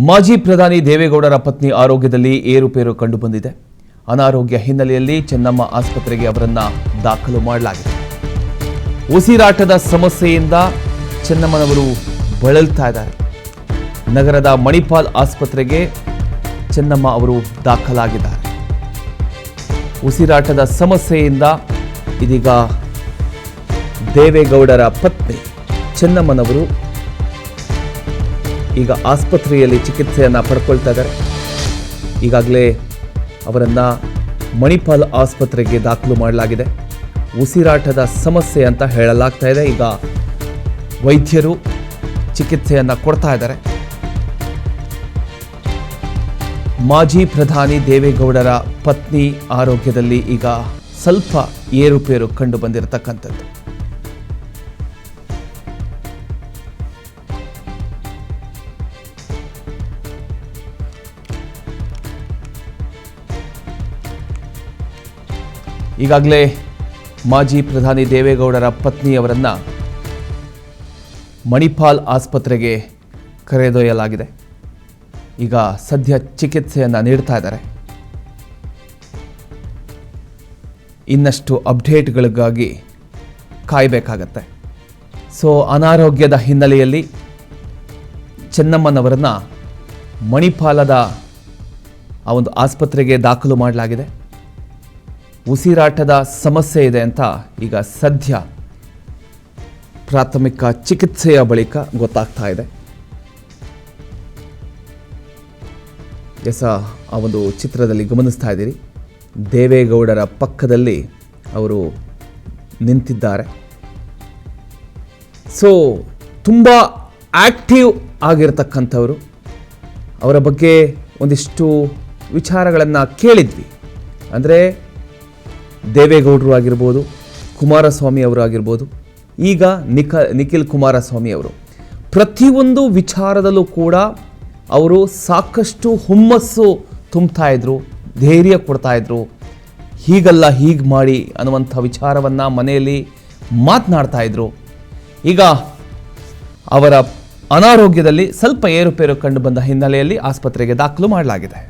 ಮಾಜಿ ಪ್ರಧಾನಿ ದೇವೇಗೌಡರ ಪತ್ನಿ ಆರೋಗ್ಯದಲ್ಲಿ ಏರುಪೇರು ಕಂಡುಬಂದಿದೆ. ಅನಾರೋಗ್ಯ ಹಿನ್ನೆಲೆಯಲ್ಲಿ ಚೆನ್ನಮ್ಮ ಆಸ್ಪತ್ರೆಗೆ ಅವರನ್ನು ದಾಖಲು ಮಾಡಲಾಗಿದೆ. ಉಸಿರಾಟದ ಸಮಸ್ಯೆಯಿಂದ ಚೆನ್ನಮ್ಮನವರು ಬಳಲ್ತಾ ಇದ್ದಾರೆ. ನಗರದ ಮಣಿಪಾಲ್ ಆಸ್ಪತ್ರೆಗೆ ಚೆನ್ನಮ್ಮ ಅವರು ದಾಖಲಾಗಿದ್ದಾರೆ. ಉಸಿರಾಟದ ಸಮಸ್ಯೆಯಿಂದ ಇದೀಗ ದೇವೇಗೌಡರ ಪತ್ನಿ ಚೆನ್ನಮ್ಮನವರು ಈಗ ಆಸ್ಪತ್ರೆಯಲ್ಲಿ ಚಿಕಿತ್ಸೆಯನ್ನು ಪಡ್ಕೊಳ್ತಾ ಇದ್ದಾರೆ. ಈಗಾಗಲೇ ಅವರನ್ನು ಮಣಿಪಾಲ್ ಆಸ್ಪತ್ರೆಗೆ ದಾಖಲು ಮಾಡಲಾಗಿದೆ. ಉಸಿರಾಟದ ಸಮಸ್ಯೆ ಅಂತ ಹೇಳಲಾಗ್ತಾ ಇದೆ. ಈಗ ವೈದ್ಯರು ಚಿಕಿತ್ಸೆಯನ್ನು ಕೊಡ್ತಾ ಇದ್ದಾರೆ. ಮಾಜಿ ಪ್ರಧಾನಿ ದೇವೇಗೌಡರ ಪತ್ನಿ ಆರೋಗ್ಯದಲ್ಲಿ ಈಗ ಸ್ವಲ್ಪ ಏರುಪೇರು ಕಂಡು ಬಂದಿರತಕ್ಕಂಥದ್ದು. ಈಗಾಗಲೇ ಮಾಜಿ ಪ್ರಧಾನಿ ದೇವೇಗೌಡರ ಪತ್ನಿಯವರನ್ನು ಮಣಿಪಾಲ್ ಆಸ್ಪತ್ರೆಗೆ ಕರೆದೊಯ್ಯಲಾಗಿದೆ. ಈಗ ಸದ್ಯ ಚಿಕಿತ್ಸೆಯನ್ನು ನೀಡ್ತಾ ಇದ್ದಾರೆ. ಇನ್ನಷ್ಟು ಅಪ್ಡೇಟ್ಗಳಿಗಾಗಿ ಕಾಯಬೇಕಾಗತ್ತೆ. ಅನಾರೋಗ್ಯದ ಹಿನ್ನೆಲೆಯಲ್ಲಿ ಚೆನ್ನಮ್ಮನವರನ್ನು ಮಣಿಪಾಲದ ಆ ಒಂದು ಆಸ್ಪತ್ರೆಗೆ ದಾಖಲು ಮಾಡಲಾಗಿದೆ. ಉಸಿರಾಟದ ಸಮಸ್ಯೆ ಇದೆ ಅಂತ ಈಗ ಸದ್ಯ ಪ್ರಾಥಮಿಕ ಚಿಕಿತ್ಸೆಯ ಬಳಿಕ ಗೊತ್ತಾಗ್ತಾ ಇದೆ. ಆ ಒಂದು ಚಿತ್ರದಲ್ಲಿ ಗಮನಿಸ್ತಾ ಇದ್ದೀರಿ, ದೇವೇಗೌಡರ ಪಕ್ಕದಲ್ಲಿ ಅವರು ನಿಂತಿದ್ದಾರೆ. ತುಂಬ ಆಕ್ಟಿವ್ ಆಗಿರ್ತಕ್ಕಂಥವರು. ಅವರ ಬಗ್ಗೆ ಒಂದಿಷ್ಟು ವಿಚಾರಗಳನ್ನು ಕೇಳಿದ್ವಿ. ಅಂದರೆ ದೇವೇಗೌಡರು ಆಗಿರ್ಬೋದು, ಕುಮಾರಸ್ವಾಮಿ ಅವರು ಆಗಿರ್ಬೋದು, ಈಗ ನಿಖಿಲ್ ಕುಮಾರಸ್ವಾಮಿ ಅವರು ಪ್ರತಿಯೊಂದು ವಿಚಾರದಲ್ಲೂ ಕೂಡ ಅವರು ಸಾಕಷ್ಟು ಹುಮ್ಮಸ್ಸು ತುಂಬ್ತಾ ಇದ್ರು, ಧೈರ್ಯ ಕೊಡ್ತಾ ಇದ್ರು. ಹೀಗಲ್ಲ ಹೀಗೆ ಮಾಡಿ ಅನ್ನುವಂಥ ವಿಚಾರವನ್ನು ಮನೆಯಲ್ಲಿ ಮಾತನಾಡ್ತಾ ಇದ್ರು. ಈಗ ಅವರ ಅನಾರೋಗ್ಯದಲ್ಲಿ ಸ್ವಲ್ಪ ಏರುಪೇರು ಕಂಡು ಬಂದ ಹಿನ್ನೆಲೆಯಲ್ಲಿ ಆಸ್ಪತ್ರೆಗೆ ದಾಖಲು ಮಾಡಲಾಗಿದೆ.